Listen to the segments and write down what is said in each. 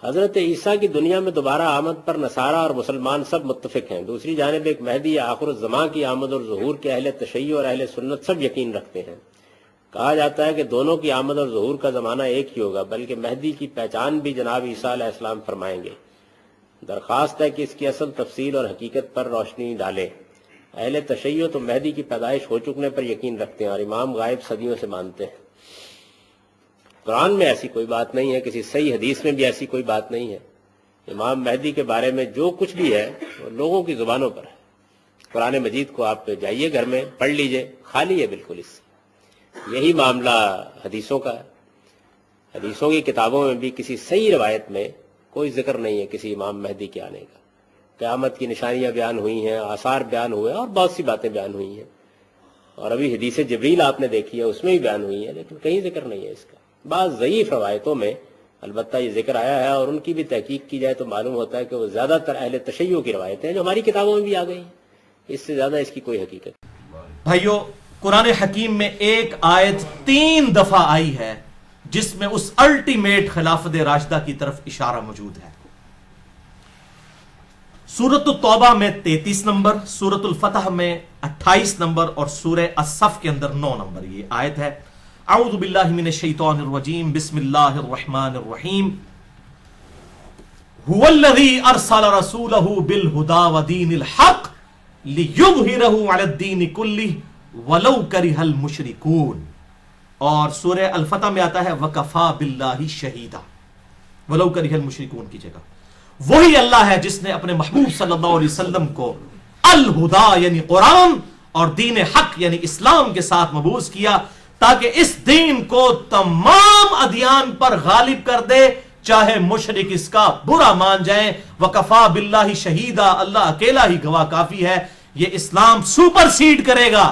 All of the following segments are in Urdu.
حضرت عیسیٰ کی دنیا میں دوبارہ آمد پر نصارہ اور مسلمان سب متفق ہیں. دوسری جانب ایک مہدی یا آخر الزماں کی آمد اور ظہور کے اہل تشیع اور اہل سنت سب یقین رکھتے ہیں. کہا جاتا ہے کہ دونوں کی آمد اور ظہور کا زمانہ ایک ہی ہوگا، بلکہ مہدی کی پہچان بھی جناب عیسیٰ علیہ السلام فرمائیں گے. درخواست ہے کہ اس کی اصل تفصیل اور حقیقت پر روشنی ڈالیں. اہل تشیع تو مہدی کی پیدائش ہو چکنے پر یقین رکھتے ہیں اور امام غائب صدیوں سے مانتے ہیں. قرآن میں ایسی کوئی بات نہیں ہے، کسی صحیح حدیث میں بھی ایسی کوئی بات نہیں ہے. امام مہدی کے بارے میں جو کچھ بھی ہے وہ لوگوں کی زبانوں پر ہے. قرآن مجید کو آپ جائیے گھر میں پڑھ لیجئے، خالی ہے بالکل اس سے. یہی معاملہ حدیثوں کا ہے. حدیثوں کی کتابوں میں بھی کسی صحیح روایت میں کوئی ذکر نہیں ہے کسی امام مہدی کے آنے کا. قیامت کی نشانیاں بیان ہوئی ہیں، آثار بیان ہوئے اور بہت سی باتیں بیان ہوئی ہیں، اور ابھی حدیث جبریل آپ نے دیکھی ہے اس میں بھی بیان ہوئی ہے، لیکن کہیں ذکر نہیں ہے اس کا. بعض ضعیف روایتوں میں البتہ یہ ذکر آیا ہے، اور ان کی بھی تحقیق کی جائے تو معلوم ہوتا ہے کہ وہ زیادہ تر اہل تشیع کی روایتیں ہیں جو ہماری کتابوں میں بھی آ گئی ہیں. اس سے زیادہ اس کی کوئی حقیقت نہیں. بھائیو، قرآن حکیم میں ایک آیت 3 دفعہ آئی ہے جس میں اس الٹیمیٹ خلافت راشدہ کی طرف اشارہ موجود ہے. سورۃ التوبہ میں 33 نمبر، سورۃ الفتح میں 28 نمبر اور سورہ الصف کے اندر 9 نمبر یہ آیت ہے. اعوذ باللہ من الشیطان الرجیم، بسم اللہ الرحمن الرحیم. هو الذی ارسل رسولہ بالہدی ودین الحق لیظہرہ علی الدین کلہ ولو کرہ المشرکون. اور سورہ الفتح میں آتا ہے وکفا باللہ شہیدا، ولو کرہ المشرکون کی جگہ. وہی اللہ ہے جس نے اپنے محبوب صلی اللہ علیہ وسلم کو الہدا یعنی قرآن اور دین حق یعنی اسلام کے ساتھ مبعوث کیا تاکہ اس دین کو تمام ادیان پر غالب کر دے، چاہے مشرک اس کا برا مان جائیں. وکفا باللہ شہیدا، اللہ اکیلا ہی گواہ کافی ہے. یہ اسلام سپر سیڈ کرے گا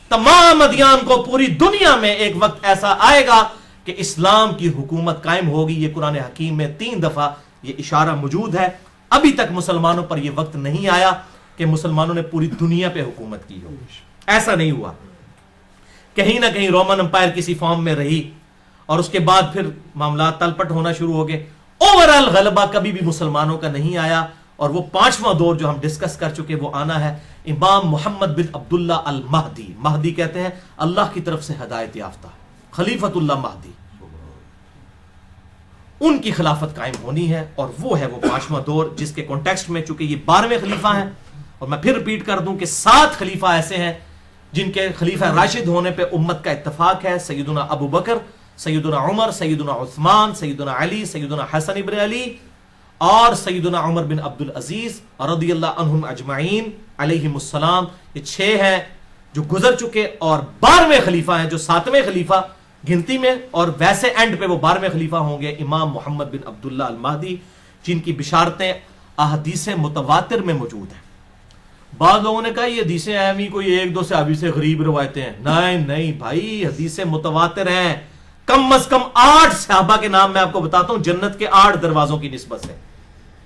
تمام ادیان کو. پوری دنیا میں ایک وقت ایسا آئے گا کہ اسلام کی حکومت قائم ہوگی. یہ قرآن حکیم میں 3 دفعہ یہ اشارہ موجود ہے. ابھی تک مسلمانوں پر یہ وقت نہیں آیا کہ مسلمانوں نے پوری دنیا پہ حکومت کی ہو. ایسا نہیں ہوا. کہیں نہ کہیں رومن امپائر کسی فارم میں رہی اور اس کے بعد پھر معاملات تلپٹ ہونا شروع ہو گئے. اوورال غلبہ کبھی بھی مسلمانوں کا نہیں آیا. اور وہ 5واں دور جو ہم ڈسکس کر چکے وہ آنا ہے امام محمد بن عبداللہ المہدی. مہدی کہتے ہیں اللہ کی طرف سے ہدایت یافتہ، خلیفۃ اللہ مہدی. ان کی خلافت قائم ہونی ہے اور وہ ہے وہ 5واں دور جس کے کانٹیکسٹ میں چونکہ یہ 12ویں خلیفہ ہیں. اور میں پھر ریپیٹ کر دوں کہ 7 خلیفہ ایسے ہیں جن کے خلیفہ راشد ہونے پہ امت کا اتفاق ہے. سیدنا ابو بکر، سیدنا عمر، سیدنا عثمان، سیدنا علی، سیدنا حسن ابن علی اور سیدنا عمر بن عبد العزیز رضی اللہ عنہم اجمعین علیہم السلام. یہ 6 ہیں جو گزر چکے، اور 12ویں خلیفہ ہیں جو 7ویں خلیفہ گنتی میں، اور ویسے اینڈ پہ وہ 12ویں خلیفہ ہوں گے امام محمد بن عبداللہ المہدی، جن کی بشارتیں احادیث متواتر میں موجود ہیں. بعض لوگوں نے کہا یہ حدیثیں اہمی کوئی 1-2 صحابی سے غریب روایتیں ہیں. نہیں بھائی، حدیثیں متواتر ہیں. کم از کم 8 صحابہ کے نام میں آپ کو بتاتا ہوں جنت کے 8 دروازوں کی نسبت سے،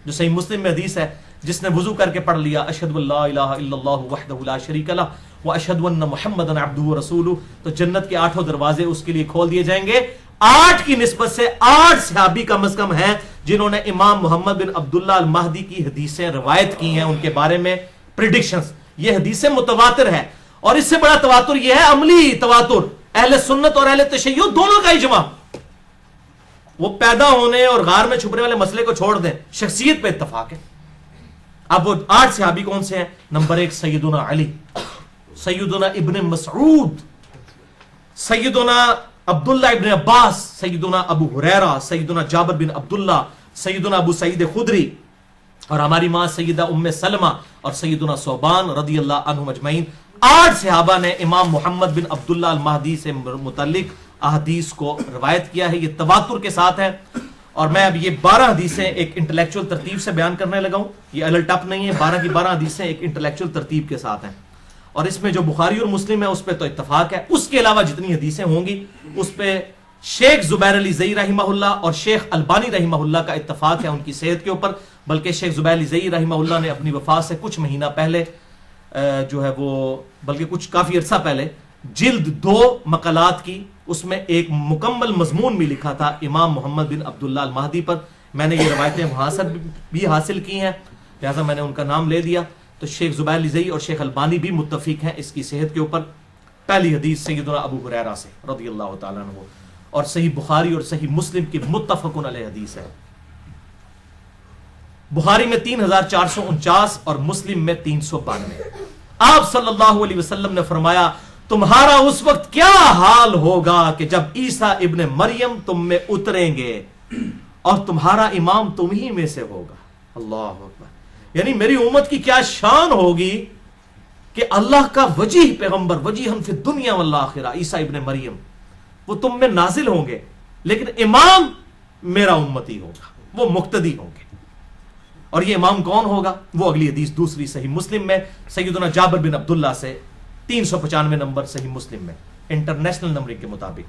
جو صحیح مسلم میں حدیث ہے. جس نے وضو کر کے پڑھ لیا اشہد اللہ الہ الا اللہ وحدہ لا شریک لہ واشہد ان محمدا عبدہ ورسولہ، تو جنت کے 8 دروازے اس کے لیے کھول دیے جائیں گے. 8 کی نسبت سے 8 صحابی کم از کم ہیں جنہوں نے امام محمد بن عبداللہ المہدی کی حدیثیں روایت کی ہیں، ان کے بارے میں پریڈکشنز. یہ حدیثیں متواتر ہے. اور اس سے بڑا تواتر یہ ہے عملی تواتر. اہل سنت اور اہل تشیع دونوں کا اجماع. وہ پیدا ہونے اور غار میں چھپنے والے مسئلے کو چھوڑ دیں، شخصیت پہ اتفاق ہے. اب وہ 8 صحابی کون سے ہیں؟ نمبر 1 سیدنا علی، سیدنا ابن مسعود، سیدنا عبداللہ ابن عباس، سیدنا ابو ہریرہ، سیدنا جابر بن عبداللہ، سیدنا ابو سعید خدری، اور ہماری ماں سیدہ ام سلمہ اور سیدنا ثوبان رضی اللہ عنہم اجمعین. 8 صحابہ نے امام محمد بن عبداللہ المہدی سے متعلق احادیث کو روایت کیا ہے. یہ تواتر کے ساتھ ہے. اور میں اب یہ 12 حدیثیں ایک انٹلیکچوئل ترتیب سے بیان کرنے لگا ہوں. یہ الل ٹپ نہیں ہے. 12 کی 12 حدیثیں ایک انٹلیکچوئل ترتیب کے ساتھ ہیں. اور اس میں جو بخاری اور مسلم ہے اس پہ تو اتفاق ہے. اس کے علاوہ جتنی حدیثیں ہوں گی اس پہ شیخ زبیر علی زئی رحمہ اللہ اور شیخ البانی رحمہ اللہ کا اتفاق ہے ان کی صحت کے اوپر. بلکہ شیخ زبیر علی زئی رحمہ اللہ نے اپنی وفات سے کچھ مہینہ پہلے جو ہے وہ بلکہ کچھ کافی عرصہ پہلے جلد 2 مقالات کی، اس میں ایک مکمل مضمون بھی لکھا تھا امام محمد بن عبداللہ المہدی پر. میں نے یہ روایتیں وہاں سے بھی حاصل کی ہیں، لہٰذا میں نے ان کا نام لے دیا. تو شیخ زبیر لزئی اور شیخ البانی بھی متفق ہیں اس کی صحت کے اوپر. پہلی حدیث سیدنا ابو ہریرہ سے رضی اللہ تعالیٰ عنہ، اور صحیح بخاری اور صحیح مسلم کی متفق علیہ حدیث ہے. بخاری میں 3449 اور مسلم میں 392. آپ صلی اللہ علیہ وسلم نے فرمایا تمہارا اس وقت کیا حال ہوگا کہ جب عیسیٰ ابن مریم تم میں اتریں گے اور تمہارا امام تم ہی میں سے ہوگا. اللہ اکبر. یعنی میری امت کی کیا شان ہوگی کہ اللہ کا وجیح پیغمبر، وجیحاً فی الدنیا والآخرہ، عیسیٰ ابن مریم وہ تم میں نازل ہوں گے، لیکن امام میرا امتی ہوگا، وہ مقتدی ہوں گے. اور یہ امام کون ہوگا؟ وہ اگلی حدیث دوسری صحیح مسلم میں سیدنا جابر بن عبداللہ سے 395 نمبر صحیح مسلم میں انٹرنیشنل نمبرنگ کے مطابق.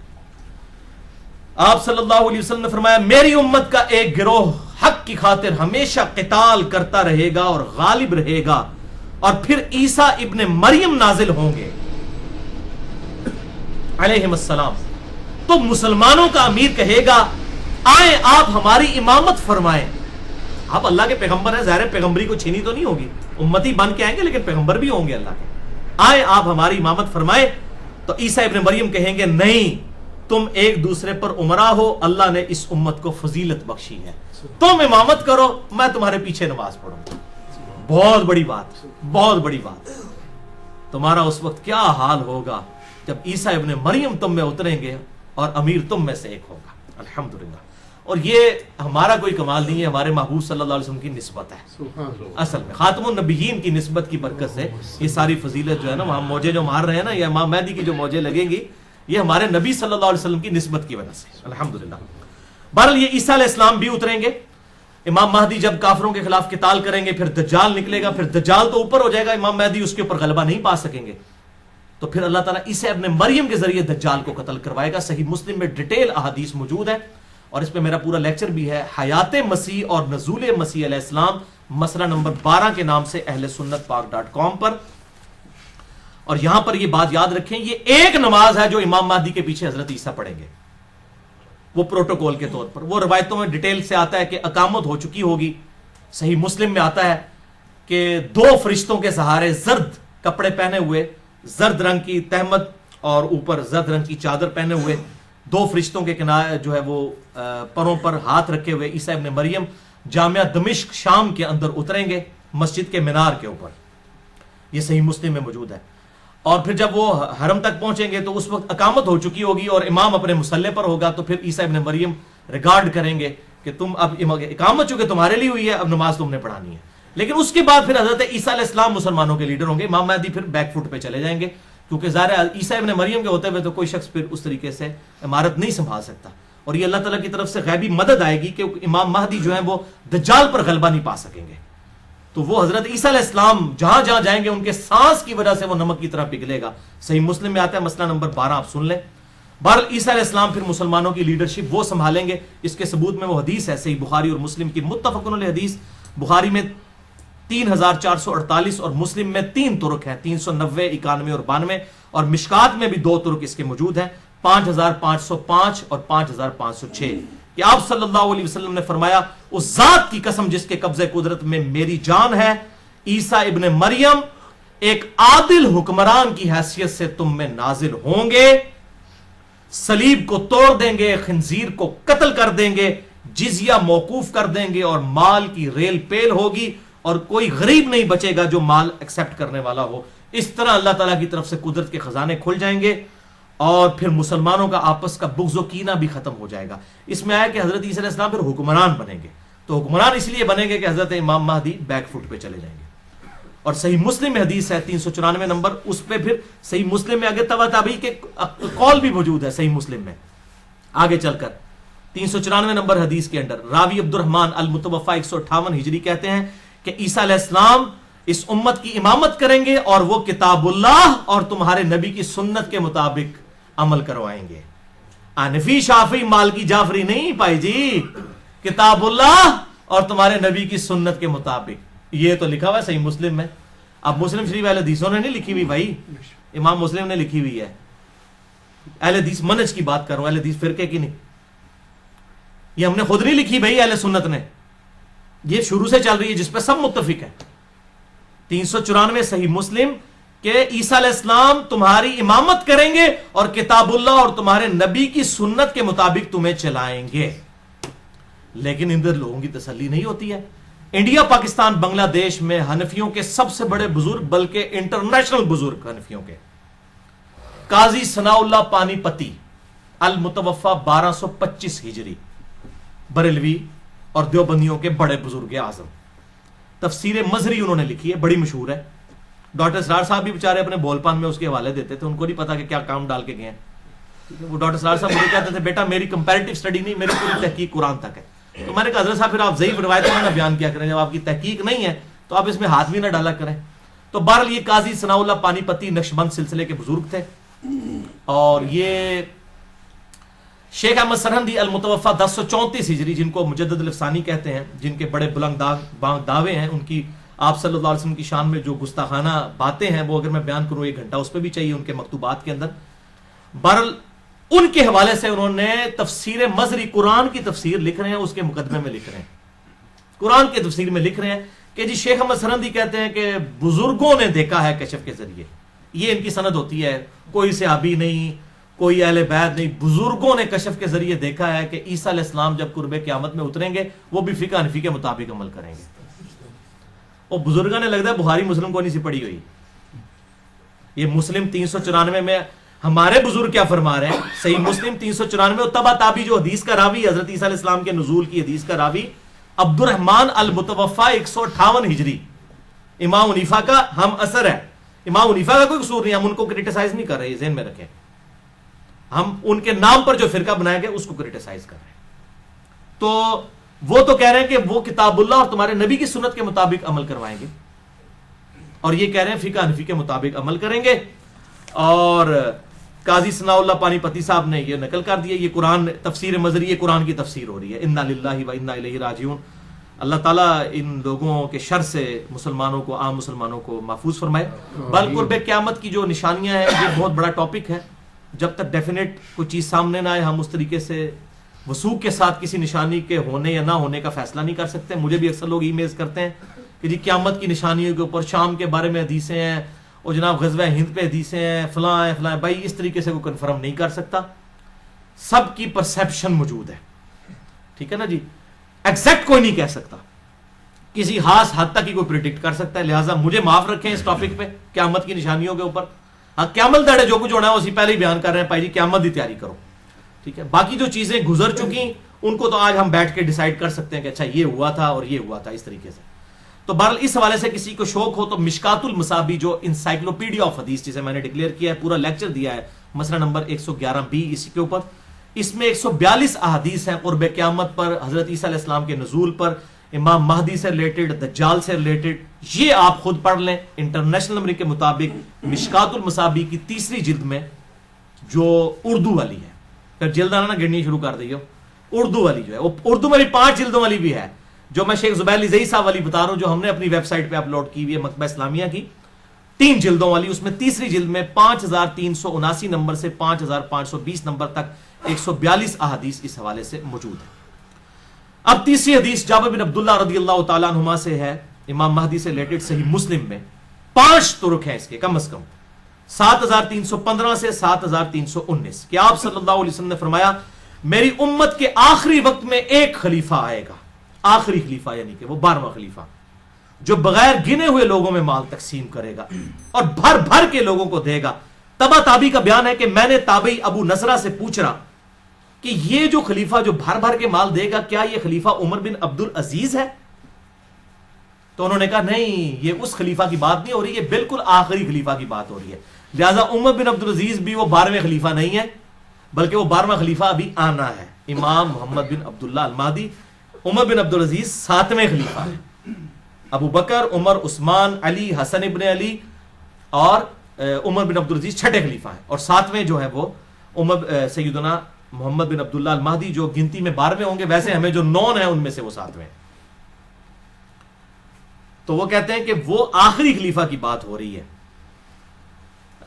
آپ صلی اللہ علیہ وسلم نے فرمایا میری امت کا ایک گروہ حق کی خاطر ہمیشہ قتال کرتا رہے گا اور غالب رہے گا، اور پھر عیسیٰ ابن مریم نازل ہوں گے علیہم السلام. تو مسلمانوں کا امیر کہے گا آئیں آپ ہماری امامت فرمائیں. آپ اللہ کے پیغمبر ہیں، ظاہر پیغمبری کو چھینی تو نہیں ہوگی، امتی بن کے آئیں گے لیکن پیغمبر بھی ہوں گے اللہ کے. آئیں آپ ہماری امامت فرمائیں. تو عیسیٰ ابن مریم کہیں گے نہیں، تم ایک دوسرے پر امراء ہو، اللہ نے اس امت کو فضیلت بخشی ہے، تم امامت کرو، میں تمہارے پیچھے نماز پڑھوں. بہت بڑی بات، بہت بڑی بات. تمہارا اس وقت کیا حال ہوگا جب عیسیٰ ابن مریم تم میں اتریں گے اور امیر تم میں سے ایک ہوگا. الحمدللہ. اور یہ ہمارا کوئی کمال نہیں ہے، ہمارے محبوب صلی اللہ علیہ وسلم کی نسبت ہے. اصل میں خاتم النبیین کی نسبت کی برکت سے یہ ساری فضیلت جو ہے نا، وہاں موجے جو مار رہے ہیں نا، یہ امام مہدی کی جو موجے لگیں گی، یہ ہمارے نبی صلی اللہ علیہ وسلم کی نسبت کی وجہ سے. الحمدللہ. بہرحال یہ عیسیٰ علیہ السلام بھی اتریں گے. امام مہدی جب کافروں کے خلاف قتال کریں گے، پھر دجال نکلے گا، پھر دجال تو اوپر ہو جائے گا، امام مہدی اس کے اوپر غلبہ نہیں پا سکیں گے. تو پھر اللہ تعالیٰ عیسیٰ ابن مریم کے ذریعے دجال کو قتل کروائے گا. صحیح مسلم میں ڈیٹیل احادیث موجود ہے، اور اس پہ میرا پورا لیکچر بھی ہے، حیات مسیح اور نزول مسیح علیہ السلام، مسئلہ نمبر 12 کے نام سے اہل سنت پاک.com پر. اور یہاں پر یہ بات یاد رکھیں، یہ ایک نماز ہے جو امام مہدی کے پیچھے حضرت عیسیٰ پڑھیں گے، وہ پروٹوکول کے طور پر. وہ روایتوں میں ڈیٹیل سے آتا ہے کہ اقامت ہو چکی ہوگی. صحیح مسلم میں آتا ہے کہ 2 فرشتوں کے سہارے زرد کپڑے پہنے ہوئے، زرد رنگ کی تہمت اور اوپر زرد رنگ کی چادر پہنے ہوئے، 2 فرشتوں کے کنارے جو ہے وہ پروں پر ہاتھ رکھے ہوئے عیسیٰ ابن مریم جامعہ دمشق شام کے اندر اتریں گے، مسجد کے مینار کے اوپر. یہ صحیح مسلم میں موجود ہے. اور پھر جب وہ حرم تک پہنچیں گے تو اس وقت اقامت ہو چکی ہوگی اور امام اپنے مصلی پر ہوگا. تو پھر عیسیٰ ابن مریم ریگارڈ کریں گے کہ تم اب اقامت چونکہ تمہارے لیے ہوئی ہے، اب نماز تم نے پڑھانی ہے. لیکن اس کے بعد پھر حضرت عیسیٰ علیہ السلام مسلمانوں کے لیڈر ہوں گے. امام مہدی پھر بیک فٹ پہ چلے جائیں گے، کیونکہ ظاہر عیسیٰ ابن مریم کے ہوتے ہوئے تو کوئی شخص پھر اس طریقے سے امارت نہیں سنبھال سکتا. اور یہ اللہ تعالیٰ کی طرف سے غیبی مدد آئے گی کہ امام مہدی جو ہیں وہ دجال پر غلبہ نہیں پا سکیں گے. تو وہ حضرت عیسیٰ علیہ السلام جہاں جہاں جائیں گے ان کے سانس کی وجہ سے وہ نمک کی طرح پگھلے گا. صحیح مسلم میں آتا ہے مسئلہ نمبر 12، آپ سن لیں. بہرحال عیسیٰ علیہ السلام پھر مسلمانوں کی لیڈرشپ وہ سنبھالیں گے. اس کے ثبوت میں وہ حدیث ہے صحیح بخاری اور مسلم کی متفق علیہ حدیث. بخاری میں 3448 اور مسلم میں 3 طرق ہیں، 390، 91 اور 92. اور مشکات میں بھی 2 طرق اس کے موجود ہیں، 5505 اور 5506، کہ آپ صلی اللہ علیہ وسلم نے فرمایا اس ذات کی قسم جس کے قبضے قدرت میں میری جان ہے، عیسیٰ ابن مریم ایک عادل حکمران کی حیثیت سے تم میں نازل ہوں گے، صلیب کو توڑ دیں گے، خنزیر کو قتل کر دیں گے، جزیہ موقوف کر دیں گے، اور مال کی ریل پیل ہوگی اور کوئی غریب نہیں بچے گا جو مال ایکسپٹ کرنے والا ہو. اس طرح اللہ تعالیٰ کی طرف سے قدرت کے خزانے کھل جائیں گے اور پھر مسلمانوں کا آپس کا بغض و کینہ بھی ختم ہو جائے گا. اس میں آیا کہ حضرت عیسیٰ علیہ السلام پھر حکمران بنیں گے. تو حکمران اس لیے بنیں گے کہ حضرت امام مہدی بیک فٹ پہ چلے جائیں گے. اور صحیح مسلم میں حدیث ہے 394 نمبر، اس پہ پھر صحیح مسلم میں آگے تبع تابعی کے قول بھی موجود ہے. صحیح مسلم میں آگے چل کر 394 نمبر حدیث کے اندر راوی عبد الرحمن المتوفا 158 ہجری کہتے ہیں کہ عیسیٰ علیہ السلام اس امت کی امامت کریں گے اور وہ کتاب اللہ اور تمہارے نبی کی سنت کے مطابق عمل کروائیں گے. حنفی شافعی مالکی جعفری نہیں پائی جی، کتاب اللہ اور تمہارے نبی کی سنت کے مطابق. یہ تو لکھا ہوا ہے صحیح مسلم میں. اب مسلم شریف اہل حدیثوں نے نہیں لکھی ہوئی بھائی، امام مسلم نے لکھی ہوئی ہے. اہل حدیث منہج کی بات کر رہا ہوں، اہل حدیث فرقے کی نہیں. یہ ہم نے خود نہیں لکھی بھائی اہل سنت نے، یہ شروع سے چل رہی ہے جس پہ سب متفق ہیں۔ 394 صحیح مسلم کہ عیسیٰ علیہ السلام تمہاری امامت کریں گے اور کتاب اللہ اور تمہارے نبی کی سنت کے مطابق تمہیں چلائیں گے۔ لیکن ادھر لوگوں کی تسلی نہیں ہوتی ہے۔ انڈیا، پاکستان، بنگلہ دیش میں حنفیوں کے سب سے بڑے بزرگ، بلکہ انٹرنیشنل بزرگ حنفیوں کے، قاضی ثناء اللہ پانی پتی المتوفا 1225 ہجری، بریلوی اور دیوبندیوں کے بڑے بزرگ اعظم، تفسیر مظہری انہوں نے لکھی ہے، بڑی مشہور ہے۔ ڈاکٹر اسرار صاحب بھی بیچارے اپنے بول پان میں اس کے حوالے دیتے تھے، ان کو نہیں پتا کہ کیا کام ڈال کے گئے ہیں۔ وہ ڈاکٹر اسرار صاحب مجھے کہتے تھے بیٹا میری کمپیریٹو اسٹڈی نہیں، میری پوری تحقیق قرآن تک ہے۔ تو میں نے کہا حضرت صاحب پھر آپ ضعیف روایتوں میں نہ بیان کیا کریں، جب آپ کی تحقیق نہیں ہے تو آپ اس میں ہاتھ بھی نہ ڈالا کریں۔ تو بہرحال یہ قاضی ثناء اللہ پانی پتی نقشبند سلسلے کے بزرگ تھے، اور یہ شیخ احمد سرہندی المتوفا 1034 ہجری، جن کو مجدد الافسانی کہتے ہیں، جن کے بڑے بلند دعوے ہیں، ان کی آپ صلی اللہ علیہ وسلم کی شان میں جو گستاخانہ باتیں ہیں وہ اگر میں بیان کروں 1 گھنٹہ اس پہ بھی چاہیے ان کے مکتوبات کے اندر۔ بہرحال ان کے حوالے سے انہوں نے تفسیر مظہری، قرآن کی تفسیر لکھ رہے ہیں، اس کے مقدمے میں لکھ رہے ہیں، قرآن کی تفسیر میں لکھ رہے ہیں کہ جی شیخ احمد سرہندی کہتے ہیں کہ بزرگوں نے دیکھا ہے کشف کے ذریعے، یہ ان کی سند ہوتی ہے، کوئی صحابی نہیں، کوئی اہل بیت نہیں، بزرگوں نے کشف کے ذریعے دیکھا ہے کہ عیسیٰ علیہ السلام جب قرب قیامت میں اتریں گے وہ بھی فقہ حنفی کے مطابق عمل کریں گے۔ اور بزرگوں نے لگتا ہے بخاری مسلم کو نہیں سی پڑھی ہوئی، یہ مسلم 394 میں ہمارے بزرگ کیا فرما رہے ہیں، صحیح مسلم 394 اور تبع تابی جو حدیث کا راوی، حضرت عیسیٰ علیہ السلام کے نزول کی حدیث کا راوی عبد الرحمن المتوفا 158 ہجری، امام حنیفہ کا ہم اثر ہے۔ امام حنیفہ کا کوئی قصور نہیں، ہم ان کو کرٹیسائز نہیں کر رہے، ذہن میں رکھیں، ہم ان کے نام پر جو فرقہ بنایا گیا اس کو کرٹیسائز کر رہے ہیں۔ تو وہ تو کہہ رہے ہیں کہ وہ کتاب اللہ اور تمہارے نبی کی سنت کے مطابق عمل کروائیں گے، اور یہ کہہ رہے ہیں فقہ حنفی کے مطابق عمل کریں گے۔ اور قاضی ثناء اللہ پانی پتی صاحب نے یہ نقل کر دیا، یہ قرآن تفسیر مظہری، یہ قرآن کی تفسیر ہو رہی ہے، انا للہ و انا الیہ راجعون۔ اللہ تعالیٰ ان لوگوں کے شر سے مسلمانوں کو، عام مسلمانوں کو محفوظ فرمائے۔ بل قرب قیامت کی جو نشانیاں ہیں یہ بہت بڑا ٹاپک ہے، جب تک ڈیفینیٹ کوئی چیز سامنے نہ آئے ہم اس طریقے سے وثوق کے ساتھ کسی نشانی کے ہونے یا نہ ہونے کا فیصلہ نہیں کر سکتے۔ مجھے بھی اکثر لوگ ای میلز کرتے ہیں کہ جی قیامت کی نشانیوں کے اوپر شام کے بارے میں حدیثیں ہیں، اور جناب غزوہ ہند پہ حدیثیں ہیں، فلاں ہیں فلاں، بھائی اس طریقے سے کوئی کنفرم نہیں کر سکتا، سب کی پرسیپشن موجود ہے، ٹھیک ہے نا جی، ایگزیکٹ کوئی نہیں کہہ سکتا، کسی خاص حد تک ہی کوئی پریڈکٹ کر سکتا ہے۔ لہٰذا مجھے معاف رکھیں اس ٹاپک پہ، قیامت کی نشانیوں کے اوپر۔ ہاں قیامت دڑے جو کچھ ہونا ہے اسی پہلے ہی بیان کر رہے ہیں، بھائی جی قیامت کی تیاری کرو، ٹھیک ہے۔ باقی جو چیزیں گزر چکی ان کو تو آج ہم بیٹھ کے ڈیسائیڈ کر سکتے ہیں کہ اچھا یہ ہوا تھا اور یہ ہوا تھا، اس طریقے سے۔ تو بہرحال اس حوالے سے کسی کو شوق ہو تو مشکات المصابی جو انسائکلوپیڈیا آف حدیث جسے میں نے ڈکلیئر کیا ہے، پورا لیکچر دیا ہے مسئلہ نمبر 111B اسی کے اوپر، اس میں 142 احادیث ہیں قرب قیامت پر، حضرت عیسیٰ علیہ السلام کے نزول پر، امام مہدی سے ریلیٹڈ، دجال سے ریلیٹڈ، یہ آپ خود پڑھ لیں انٹرنیشنل نمبر کے مطابق مشکات المصابی کی 3ری جلد میں جو اردو والی ہے، پھر جلدانہ نہ گرنی شروع کر دی ہو، اردو والی جو ہے وہ اردو میں بھی 5 جلدوں والی بھی ہے، جو میں شیخ زبیر زئی صاحب والی بتا رہا ہوں، جو ہم نے اپنی ویب سائٹ پہ اپلوڈ کی ہوئی ہے مکتبہ اسلامیہ کی، 3 جلدوں والی، اس میں 3ری جلد میں 5379 نمبر سے 5520 نمبر تک 142 احادیث اس حوالے سے موجود ہے۔ اب 3ری حدیث جابر بن عبداللہ رضی اللہ تعالیٰ عنہما سے ہے، امام مہدی سے ریلیٹڈ، صحیح مسلم میں 5 طرق ہیں اس کے کم از کم، 7315 سے 7319، کہ آپ صلی اللہ علیہ وسلم نے فرمایا میری امت کے آخری وقت میں ایک خلیفہ آئے گا، آخری خلیفہ یعنی کہ وہ 12واں خلیفہ، جو بغیر گنے ہوئے لوگوں میں مال تقسیم کرے گا اور بھر بھر کے لوگوں کو دے گا۔ تبا تابی کا بیان ہے کہ میں نے تابعی ابو نصرہ سے پوچھ رہا کہ یہ جو خلیفہ جو بھر بھر کے مال دے گا کیا یہ خلیفہ عمر بن عبد العزیز ہے؟ تو انہوں نے کہا نہیں، یہ اس خلیفہ کی بات نہیں ہو رہی، یہ بالکل آخری خلیفہ کی بات ہو رہی ہے۔ لہذا عمر بن عبد العزیز بھی وہ 12ویں خلیفہ نہیں ہے، بلکہ وہ 12واں خلیفہ ابھی آنا ہے، امام محمد بن عبداللہ المہدی۔ عمر بن عبد العزیز 7ویں خلیفہ ہے، ابو بکر، عمر، عثمان، علی، حسن ابن علی اور عمر بن عبد العزیز 6ٹھے خلیفہ ہیں، اور 7ویں جو ہے وہ سیدنا محمد بن عبداللہ المہدی، جو گنتی میں 12ویں ہوں گے، ویسے ہمیں جو 9 ہیں ان میں سے وہ 7ویں۔ تو وہ کہتے ہیں کہ وہ آخری خلیفہ کی بات ہو رہی ہے۔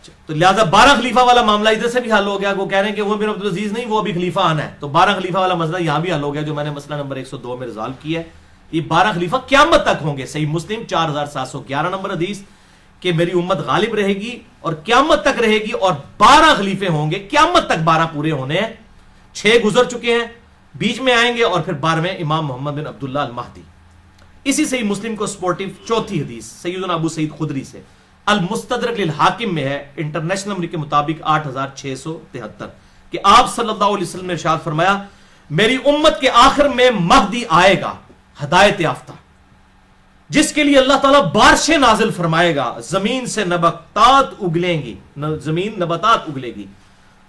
اچھا تو لہٰذا 12 خلیفہ والا معاملہ ادھر سے بھی حل ہو گیا. وہ کہہ رہے ہیں کہ عمر بن عبدالعزیز نہیں، وہ ابھی خلیفہ آنا ہے. تو 12 خلیفہ والا مسئلہ یہاں بھی حل ہو گیا جو میں نے مسئلہ نمبر 102 میں ریزالو کیا ہے. یہ 12 خلیفہ قیامت تک ہوں گے. صحیح مسلم 4711 نمبر حدیث کہ میری امت غالب رہے گی اور قیامت تک رہے گی اور 12 خلیفے ہوں گے. قیامت تک 12 پورے ہونے ہیں. 6 گزر چکے ہیں، بیچ میں آئیں گے اور پھر 12ویں امام محمد بن عبداللہ المہدی. اسی صحیح مسلم کو سپورٹیو چوتھی حدیث سیدنا ابو سعید خدری سے المستدرک للحاکم میں ہے انٹرنیشنل نمبر کے مطابق 8673 کہ آپ صلی اللہ علیہ وسلم نے ارشاد فرمایا میری امت کے آخر میں مہدی آئے گا ہدایت یافتہ، جس کے لیے اللہ تعالیٰ بارشیں نازل فرمائے گا، زمین سے نباتات اگلیں گی، زمین نباتات اگلے گی،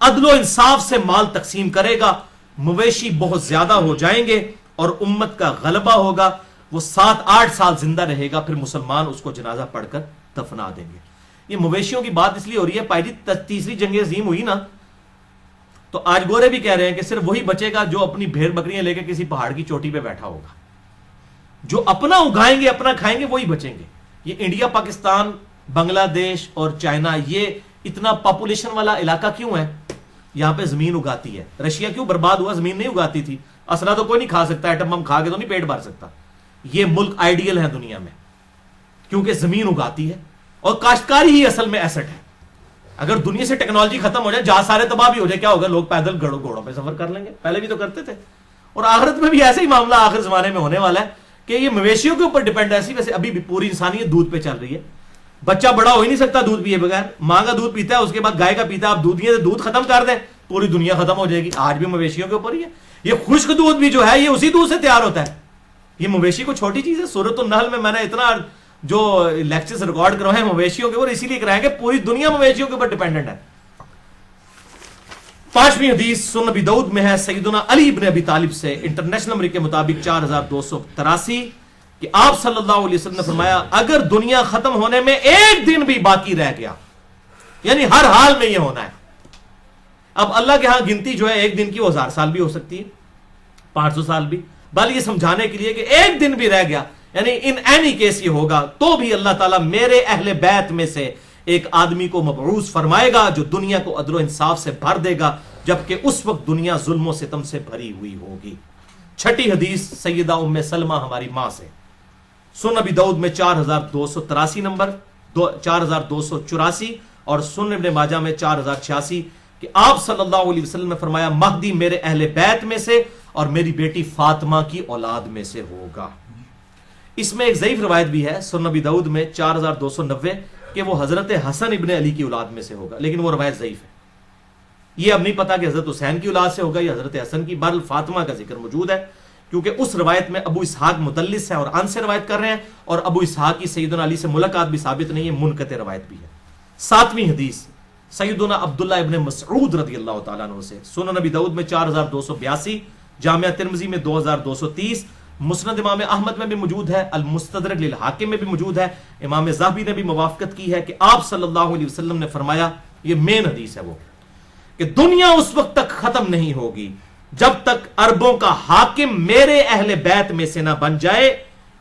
عدل و انصاف سے مال تقسیم کرے گا، مویشی بہت زیادہ ہو جائیں گے اور امت کا غلبہ ہوگا. وہ 7-8 سال زندہ رہے گا، پھر مسلمان اس کو جنازہ پڑھ کر دفنا دیں گے. یہ مویشیوں کی بات اس لیے ہو رہی ہے، پہلی تیسری جنگ عظیم ہوئی نا تو آج گورے بھی کہہ رہے ہیں کہ صرف وہی بچے گا جو اپنی بھیڑ بکریاں لے کے کسی پہاڑ کی چوٹی پہ بیٹھا ہوگا. جو اپنا اگائیں گے اپنا کھائیں گے وہی بچیں گے. یہ انڈیا، پاکستان، بنگلہ دیش اور چائنا یہ اتنا پاپولیشن والا علاقہ کیوں ہے؟ یہاں پہ زمین اگاتی ہے. رشیا کیوں برباد ہوا؟ زمین نہیں اگاتی تھی. اسلحہ تو کوئی نہیں کھا سکتا، ایٹم بم کھا کے تو نہیں پیٹ بھر سکتا. یہ ملک آئیڈیل ہے دنیا میں کیونکہ زمین اگاتی ہے اور کاشتکاری ہی اصل میں ایسٹ ہے. اگر دنیا سے ٹیکنالوجی ختم ہو جائے، جہاز سارے تباہ بھی ہو جائے، کیا ہوگا؟ لوگ پیدل گھوڑوں پہ سفر کر لیں گے. پہلے بھی تو کرتے تھے. اور آخرت میں بھی ایسا ہی معاملہ آخر زمانے میں ہونے والا ہے کہ یہ مویشیوں کے اوپر ڈیپینڈ ہے. ویسے ابھی بھی پوری انسانیت دودھ پہ چل رہی ہے. بچہ بڑا ہو ہی نہیں سکتا دودھ پیے بغیر. ماں کا دودھ پیتا ہے، اس کے بعد گائے کا پیتا ہے. آپ دودھ ختم کر دیں پوری دنیا ختم ہو جائے گی. آج بھی مویشیوں کے اوپر ہی ہے. یہ خشک دودھ بھی جو ہے یہ اسی دودھ سے تیار ہوتا ہے. یہ مویشی کو چھوٹی چیز ہے. سورۃ النحل میں نے اتنا جو لیکچرز ریکارڈ کروائے ہیں مویشیوں کے اوپر، اسی لیے کرائیں گے پوری دنیا مویشیوں کے اوپر ڈیپینڈنٹ ہے. 5ویں حدیث سنن ابی داؤد میں ہے سیدنا علی ابن ابی طالب سے انٹرنیشنل نمبر کے مطابق 4283 کہ آپ صلی اللہ علیہ وسلم نے فرمایا اگر دنیا ختم ہونے میں ایک دن بھی باقی رہ گیا، یعنی ہر حال میں یہ ہونا ہے. اب اللہ کے ہاں گنتی جو ہے ایک دن کی وہ 1000 سال بھی ہو سکتی ہے، 500 سال بھی. بل یہ سمجھانے کے لیے کہ ایک دن بھی رہ گیا، یعنی ان اینی کیس یہ ہوگا تو بھی اللہ تعالیٰ میرے اہل بیت میں سے ایک آدمی کو مبعوث فرمائے گا جو دنیا کو عدل و انصاف سے بھر دے گا، جبکہ اس وقت دنیا ظلم و ستم سے بھری ہوئی ہوگی. 6 حدیث سیدہ ام سلمہ ہماری ماں سے سنن ابی داؤد میں 4283 نمبر 4284 اور سنن ابن ماجہ میں 4086 کہ آپ صلی اللہ علیہ وسلم نے فرمایا مہدی میرے اہل بیت میں سے اور میری بیٹی فاطمہ کی اولاد میں سے ہوگا. اس میں ایک ضعیف روایت بھی ہے سنن ابی داؤد میں 4290 کہ وہ حضرت حسن ابن علی کی اولاد میں سے ہوگا، لیکن وہ روایت ضعیف ہے. یہ اب نہیں پتا کہ حضرت حسین کی اولاد سے ہوگا یا حضرت حسن کی. بہرحال فاطمہ کا ذکر موجود ہے کیونکہ اس روایت میں ابو اسحاق مدلس ہے اور ان سے روایت کر رہے ہیں، اور ابو اسحاق کی سیدنا علی سے ملاقات بھی ثابت نہیں ہے، منقطع روایت بھی ہے. 7ویں حدیث سیدنا عبداللہ ابن مسعود رضی اللہ تعالیٰ عنہ سے سنن ابی داؤد میں 4282، جامعہ ترمذی میں 2230، مسند امام احمد میں بھی موجود ہے، المستدرک للحاکم میں بھی موجود ہے. امام ذہبی نے بھی موافقت کی ہے کہ آپ صلی اللہ علیہ وسلم نے فرمایا، یہ مین حدیث ہے وہ، کہ دنیا اس وقت تک ختم نہیں ہوگی جب تک عربوں کا حاکم میرے اہل بیت میں سے نہ بن جائے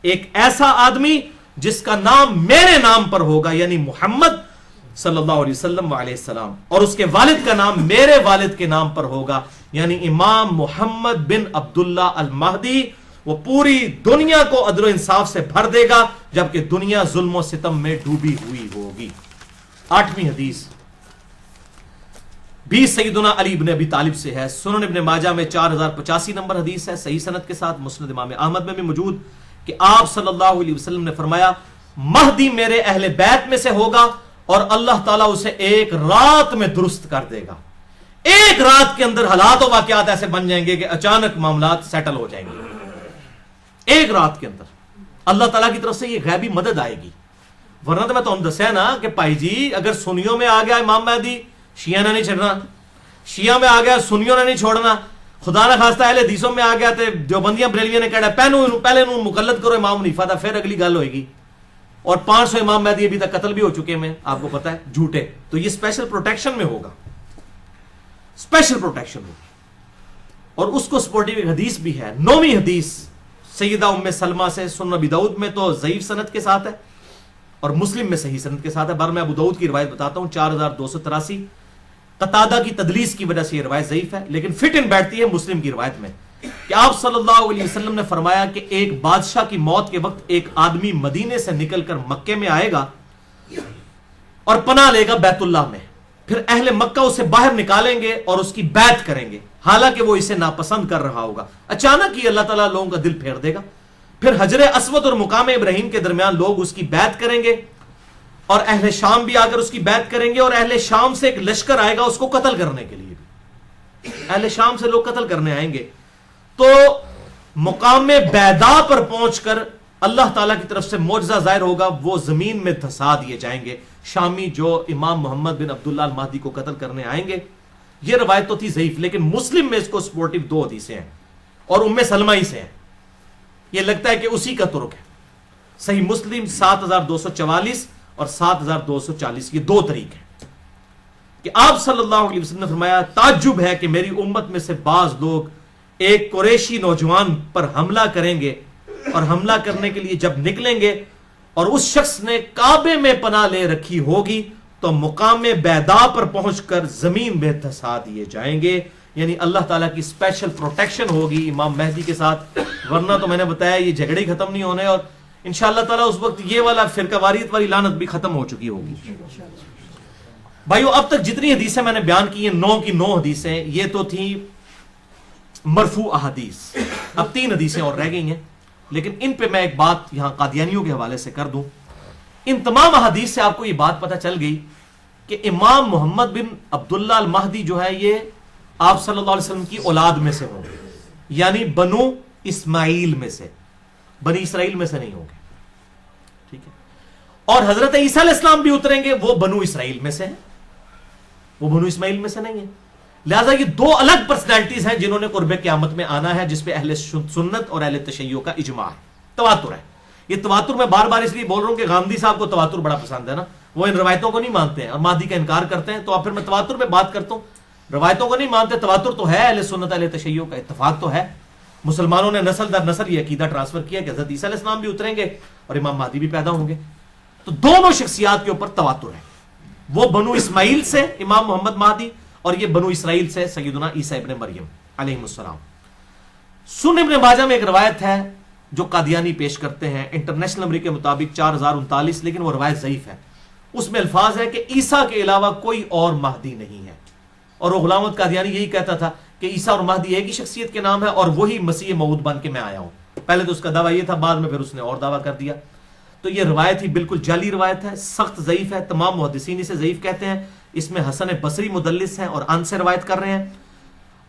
ایک ایسا آدمی جس کا نام میرے نام پر ہوگا، یعنی محمد صلی اللہ علیہ وسلم علیہ السلام، اور اس کے والد کا نام میرے والد کے نام پر ہوگا، یعنی امام محمد بن عبداللہ المہدی. وہ پوری دنیا کو عدل و انصاف سے بھر دے گا جبکہ دنیا ظلم و ستم میں ڈوبی ہوئی ہوگی. 8ویں حدیث بھی سیدنا علی ابن ابی طالب سے ہے، سنن ابن ماجہ میں 4085 نمبر حدیث ہے، صحیح سند کے ساتھ، مسند امام احمد میں بھی موجود کہ آپ صلی اللہ علیہ وسلم نے فرمایا مہدی میرے اہل بیت میں سے ہوگا اور اللہ تعالیٰ اسے ایک رات میں درست کر دے گا. ایک رات کے اندر حالات و واقعات ایسے بن جائیں گے کہ اچانک معاملات سیٹل ہو جائیں گے. ایک رات کے اندر اللہ تعالیٰ کی طرف سے یہ غیبی مدد آئے گی. ورنہ تو میں تو دسیا نا کہ بھائی جی اگر سنیوں میں آ گیا امام مہدی شیعہ نے نہیں چھڑنا، شیعہ میں آ گیا سنیوں نے نہیں چھوڑنا، خدا نہ خواستہ اہل حدیثوں میں آ گیا تو دیوبندیاں بریلویوں نے کہا پہلے انہوں مقلد کرو امام حنیفہ تھا، پھر اگلی گل ہوئے گی. اور 500 امام مہدی ابھی تک قتل بھی ہو چکے ہیں، آپ کو پتا ہے، جھوٹے. تو یہ اسپیشل پروٹیکشن میں ہوگا، اسپیشل پروٹیکشن ہوگی. اور اس کو سپورٹیو ایک حدیث بھی ہے، 9ویں حدیث سیدہ ام سلمہ سے سنن ابی داؤد میں تو ضعیف سند کے ساتھ ہے، اور مسلم میں صحیح سند کے ساتھ ہے. میں ابو داؤد کی روایت بتاتا ہوں 4283. قتادہ کی تدلیس کی وجہ سے یہ روایت ضعیف ہے لیکن فٹ ان بیٹھتی ہے مسلم کی روایت میں کہ آپ صلی اللہ علیہ وسلم نے فرمایا کہ ایک بادشاہ کی موت کے وقت ایک آدمی مدینے سے نکل کر مکے میں آئے گا اور پناہ لے گا بیت اللہ میں. پھر اہل مکہ اسے باہر نکالیں گے اور اس کی بیعت کریں گے حالانکہ وہ اسے ناپسند کر رہا ہوگا. اچانک ہی اللہ تعالیٰ لوگوں کا دل پھیر دے گا. پھر حجر اسود اور مقام ابراہیم کے درمیان لوگ اس کی بیعت کریں گے اور اہل شام بھی آ کر اس کی بیعت کریں گے اور اہل شام سے ایک لشکر آئے گا اس کو قتل کرنے کے لیے. اہل شام سے لوگ قتل کرنے آئیں گے تو مقام بیدا پر پہنچ کر اللہ تعالیٰ کی طرف سے معجزہ ظاہر ہوگا, وہ زمین میں دھسا دیے جائیں گے شامی جو امام محمد بن عبداللہ المہدی کو قتل کرنے آئیں گے. یہ روایت تو تھی ضعیف لیکن مسلم میں اس کو سپورٹیو 2 حدیثیں ہیں اور ام سلمہ ہی سے ہیں. یہ لگتا ہے کہ اسی کا ترک ہے. صحیح مسلم 7244 اور 7240 یہ 2 طریق ہیں کہ آپ صلی اللہ علیہ وسلم نے فرمایا تعجب ہے کہ میری امت میں سے بعض لوگ ایک قریشی نوجوان پر حملہ کریں گے اور حملہ کرنے کے لیے جب نکلیں گے اور اس شخص نے کعبے میں پناہ لے رکھی ہوگی تو مقام بیدا پر پہنچ کر زمین میں دھسا دیے جائیں گے. یعنی اللہ تعالیٰ کی اسپیشل پروٹیکشن ہوگی امام مہدی کے ساتھ, ورنہ تو میں نے بتایا یہ جھگڑے ختم نہیں ہونے اور انشاءاللہ تعالیٰ اس وقت یہ والا فرقہ واریت والی لعنت بھی ختم ہو چکی ہوگی. بھائیو اب تک جتنی حدیثیں میں نے بیان کی ہیں 9 کی 9 حدیثیں یہ تو تھی مرفوع احادیث. اب 3 حدیثیں اور رہ گئی ہیں لیکن ان پہ میں ایک بات یہاں قادیانیوں کے حوالے سے کر دوں. ان تمام احادیث سے آپ کو یہ بات پتہ چل گئی کہ امام محمد بن عبداللہ المہدی جو ہے یہ آپ صلی اللہ علیہ وسلم کی اولاد میں سے ہوں گے, یعنی بنو اسماعیل میں سے, بنی اسرائیل میں سے نہیں ہوں گے. ٹھیک ہے. اور حضرت عیسیٰ علیہ السلام بھی اتریں گے وہ بنو اسرائیل میں سے ہیں, وہ بنو اسماعیل میں سے نہیں ہیں. لہذا یہ 2 الگ پرسنالٹیز ہیں جنہوں نے قرب قیامت میں آنا ہے جس پہ اہل سنت اور اہل تشیع کا اجماع ہے. تواتر ہے. یہ تواتر میں بار بار اس لیے بول رہا ہوں کہ غامدی صاحب کو تواتر بڑا پسند ہے نا, وہ ان روایتوں کو نہیں مانتے ہیں اور مہدی کا انکار کرتے ہیں. تو اب پھر میں تواتر پہ بات کرتا ہوں. روایتوں کو نہیں مانتے, تواتر تو ہے, اہل سنت اہل تشیع کا اتفاق تو ہے. مسلمانوں نے نسل در نسل یہ عقیدہ ٹرانسفر کیا کہ حضرت عیسیٰ علیہ السلام بھی اتریں گے اور امام مہدی بھی پیدا ہوں گے. تو دونوں شخصیات کے اوپر تواتر ہے. وہ بنو اسماعیل سے امام محمد مہدی اور یہ بنو اسرائیل سے سیدنا عیسیٰ ابن مریم علیہ السلام. سنن ابن ماجہ میں ایک روایت ہے جو قادیانی پیش کرتے ہیں انٹرنیشنل نمبر کے مطابق 4039 لیکن وہ روایت ضعیف ہے. اس میں الفاظ ہے کہ عیسیٰ کے علاوہ کوئی اور مہدی نہیں ہے. اور وہ غلام احمد قادیانی یہی کہتا تھا کہ عیسیٰ اور مہدی ایک ہی شخصیت کے نام ہے اور وہی مسیح موعود بن کے میں آیا ہوں. پہلے تو اس کا دعویٰ یہ تھا, بعد میں پھر اس نے اور دعویٰ کر دیا. تو یہ روایت ہی بالکل جعلی روایت ہے, سخت ضعیف ہے. تمام محدثین اسے ضعیف کہتے ہیں. اس میں حسن بصری مدلس ہیں اور ان سے روایت کر رہے ہیں.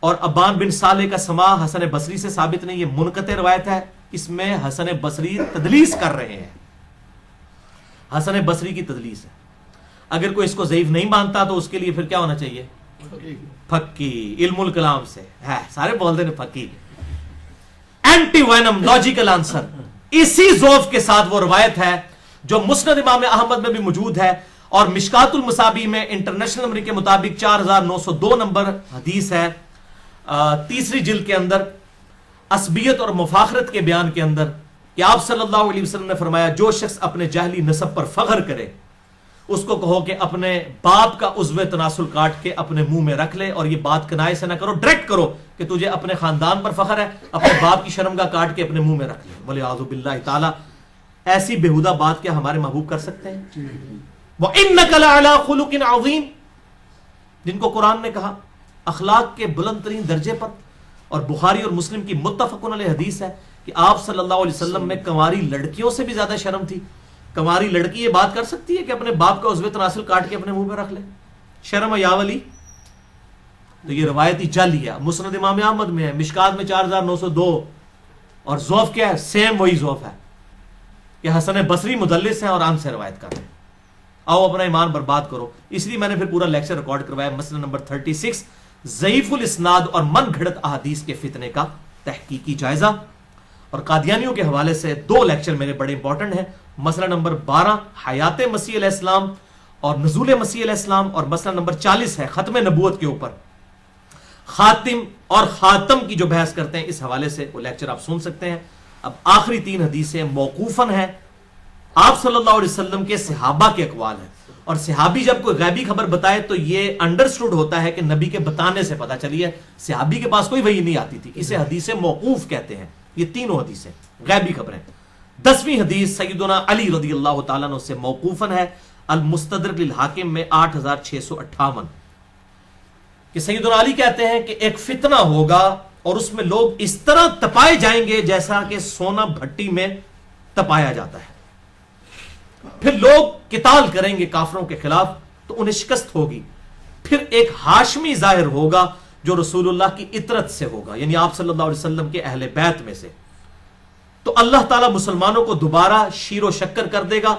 اور ابان بن صالح کا سماع حسن بصری سے ثابت نہیں, یہ منقطع روایت ہے. اس میں حسن بصری تدلیس کر رہے ہیں, حسن بصری کی تدلیس ہے. اگر کوئی اس کو ضعیف نہیں مانتا تو اس کے لیے پھر کیا ہونا چاہیے؟ پھکی. علم الکلام سے ہے, سارے بولتے ہیں پھکی. Anti venom logical answer. اسی ضعف کے ساتھ وہ روایت ہے جو مسند امام احمد میں بھی موجود ہے اور مشکات المصابیح میں انٹرنیشنل نمبر کے مطابق 4902 نمبر حدیث ہے, 3 جلد کے اندر عصبیت اور مفاخرت کے بیان کے اندر کہ آپ صلی اللہ علیہ وسلم نے فرمایا جو شخص اپنے جاہلی نسب پر فخر کرے اس کو کہو کہ اپنے باپ کا عضو تناسل کاٹ کے اپنے منہ میں رکھ لے, اور یہ بات کنائے سے نہ کرو, ڈائریکٹ کرو کہ تجھے اپنے خاندان پر فخر ہے, اپنے باپ کی شرمگاہ کاٹ کے اپنے منہ میں رکھ لے. وَلِعَاذُ بِاللَّهِ تعالی. ایسی بےہودہ بات کیا ہمارے محبوب کر سکتے ہیں؟ وَإِنَّكَ لَعَلَىٰ خُلُقٍ عَظِيمٍ, جن کو قرآن نے کہا اخلاق کے بلند ترین درجے پر. اور بخاری اور مسلم کی متفق علیہ حدیث ہے کہ آپ صلی اللہ علیہ وسلم میں کنواری لڑکیوں سے بھی زیادہ شرم تھی. کنواری لڑکی یہ بات کر سکتی ہے کہ اپنے باپ کا عضو تناسل کاٹ کے اپنے منہ میں رکھ لے؟ شرم یا ولی. تو یہ روایتی جعلی ہے. مسند امام احمد میں ہے, مشکات میں 4902, اور ضعف کیا ہے؟ سیم وہی ضعف ہے کہ حسن بصری مدلس ہیں اور ان سے روایت کر رہے ہیں. آؤ اپنا ایمان برباد کرو. اس لیے میں نے پھر پورا لیکچر ریکارڈ کروایا, مسئلہ نمبر 36 ضعیف الاسناد اور من گھڑت احادیث کے فتنے کا تحقیقی جائزہ. اور قادیانیوں کے حوالے سے 2 لیکچر میرے بڑے امپورٹنٹ ہیں. مسئلہ نمبر 12 حیات مسیح علیہ السلام اور نزول مسیح علیہ السلام, اور مسئلہ نمبر 40 ہے ختم نبوت کے اوپر خاتم اور خاتم کی جو بحث کرتے ہیں. اس حوالے سے وہ لیکچر آپ سن سکتے ہیں. اب آخری 3 حدیثیں موقوفاً ہیں آپ صلی اللہ علیہ وسلم کے صحابہ کے اقوال ہیں، اور صحابی جب کوئی غیبی خبر بتائے تو یہ انڈرسٹوڈ ہوتا ہے کہ نبی کے بتانے سے پتہ چلی ہے، صحابی کے پاس کوئی وحی نہیں آتی تھی، اسے حدیث موقوف کہتے ہیں۔ یہ تینوں حدیثیں غیبی خبریں۔ 10ویں حدیث سیدنا علی رضی اللہ تعالیٰ عنہ سے موقوفاً ہے، المستدرک للحاکم میں 8658، کہ سیدنا علی کہتے ہیں کہ ایک فتنہ ہوگا اور اس میں لوگ اس طرح تپائے جائیں گے جیسا کہ سونا بھٹی میں تپایا جاتا ہے، پھر لوگ قتال کریں گے کافروں کے خلاف تو انہیں شکست ہوگی، پھر ایک ہاشمی ظاہر ہوگا جو رسول اللہ کی اطرت سے ہوگا، یعنی آپ صلی اللہ علیہ وسلم کے اہل بیت میں سے، تو اللہ تعالیٰ مسلمانوں کو دوبارہ شیر و شکر کر دے گا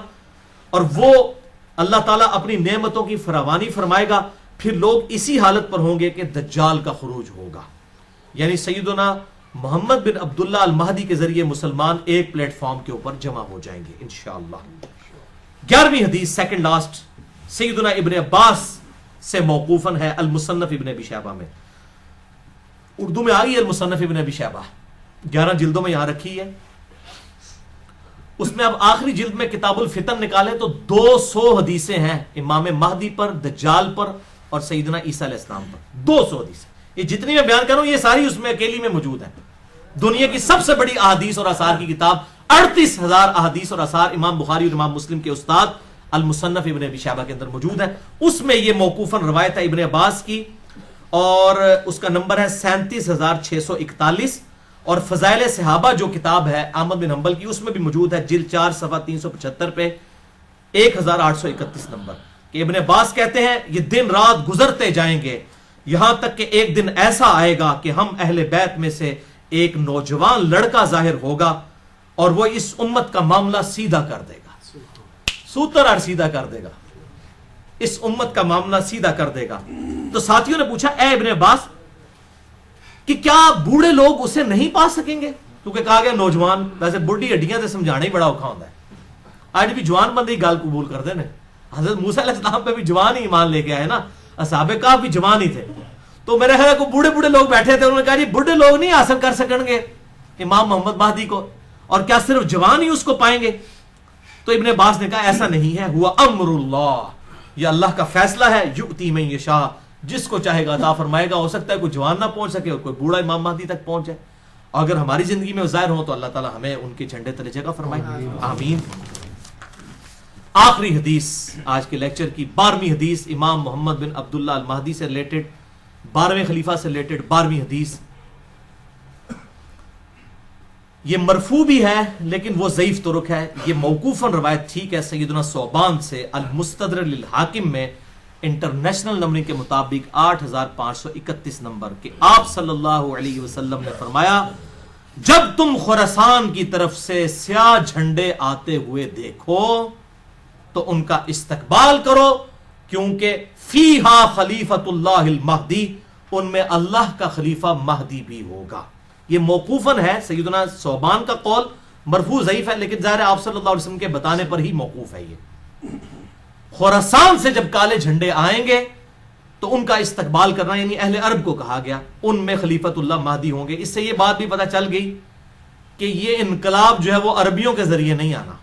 اور وہ اللہ تعالیٰ اپنی نعمتوں کی فراوانی فرمائے گا، پھر لوگ اسی حالت پر ہوں گے کہ دجال کا خروج ہوگا، یعنی سیدنا محمد بن عبداللہ المہدی کے ذریعے مسلمان ایک پلیٹ فارم کے اوپر جمع ہو جائیں گے انشاءاللہ۔ 11ویں حدیث سیکنڈ لاسٹ سیدنا ابن عباس سے موقوفاً ہے، المصنف ابن ابی شیبہ میں، اردو میں آئی ہے المصنف ابن ابی شیبہ، 11 جلدوں میں یہاں رکھی ہے، اس میں اب آخری جلد میں کتاب الفتن نکالے تو 200 حدیثیں ہیں امام مہدی پر، دجال پر اور سیدنا عیسیٰ علیہ السلام پر، 200 حدیثیں، یہ جتنی میں بیان کروں یہ ساری اس میں اکیلی میں موجود ہیں۔ دنیا کی سب سے بڑی احادیث اور آثار کی کتاب، 38,000 احادیث اور آثار امام بخاری اور امام مسلم کے استاد المصنف ابن ابی شیبہ کے اندر موجود ہے، اس میں یہ موقوفاً روایت ہے ابن عباس کی اور اس کا نمبر ہے 37,641، اور فضائل صحابہ جو کتاب ہے احمد بن حنبل کی اس میں بھی موجود ہے، جلد 4 صفحہ 375 پہ 1831 نمبر، کہ ابن عباس کہتے ہیں یہ دن رات گزرتے جائیں گے یہاں تک کہ ایک دن ایسا آئے گا کہ ہم اہل بیت میں سے ایک نوجوان لڑکا ظاہر ہوگا اور وہ اس امت کا معاملہ سیدھا کر دے گا، سوتر اور سیدھا کر دے گا، اس امت کا معاملہ سیدھا کر دے گا۔ تو ساتھیوں نے پوچھا اے ابن عباس کہ کیا بوڑھے لوگ اسے نہیں پا سکیں گے؟ کیونکہ کہا گیا نوجوان، ویسے بڑھی ہڈیاں سے سمجھانا ہی بڑا اوکھا ہوتا ہے، آج بھی جوان بندے ہی گال قبول کر دینے، حضرت موسیٰ علیہ السلام پہ بھی جوان ہی ایمان لے کے آئے نا، اصحاب کہف بھی جوان ہی تھے، تو میرے خیال کو بوڑھے بوڑھے لوگ بیٹھے تھے، انہوں نے کہا جی بوڑھے لوگ نہیں حاصل کر سکیں گے امام محمد مہدی کو، اور کیا صرف جوان ہی اس کو پائیں گے؟ تو ابن عباس نے کہا ایسا نہیں ہے، ہوا امر اللہ، یہ اللہ کا فیصلہ ہے، یؤتی من یشاء، جس کو چاہے گا عطا فرمائے گا، ہو سکتا ہے کوئی جوان نہ پہنچ سکے اور کوئی بوڑھا امام مہدی تک پہنچ جائے، اگر ہماری زندگی میں ظاہر ہو تو اللہ تعالی ہمیں ان کے جھنڈے تلے جگہ فرمائے، آمین۔ آخری حدیث آج کے لیکچر کی 12ویں حدیث امام محمد بن عبداللہ المہدی سے ریلیٹڈ، 12ویں خلیفہ سے ریلیٹڈ 12ویں حدیث، یہ مرفوع بھی ہے لیکن وہ ضعیف طرق ہے، یہ موقوفاً روایت ٹھیک ہے سیدنا ثوبان سے، المستدرک للحاکم میں انٹرنیشنل نمبرنگ کے مطابق 8531 نمبر، کہ آپ صلی اللہ علیہ وسلم نے فرمایا جب تم خراسان کی طرف سے سیاہ جھنڈے آتے ہوئے دیکھو تو ان کا استقبال کرو، کیونکہ فیہا خلیفۃ اللہ المہدی، ان میں اللہ کا خلیفہ مہدی بھی ہوگا۔ یہ موقوفاً ہے، سیدنا ثوبان کا قول، مرفوع ضعیف ہے لیکن ظاہر آپ صلی اللہ علیہ وسلم کے بتانے پر ہی موقوف ہے۔ یہ خراسان سے جب کالے جھنڈے آئیں گے تو ان کا استقبال کرنا، یعنی اہل عرب کو کہا گیا، ان میں خلیفۃ اللہ مہدی ہوں گے۔ اس سے یہ بات بھی پتہ چل گئی کہ یہ انقلاب جو ہے وہ عربیوں کے ذریعے نہیں آنا،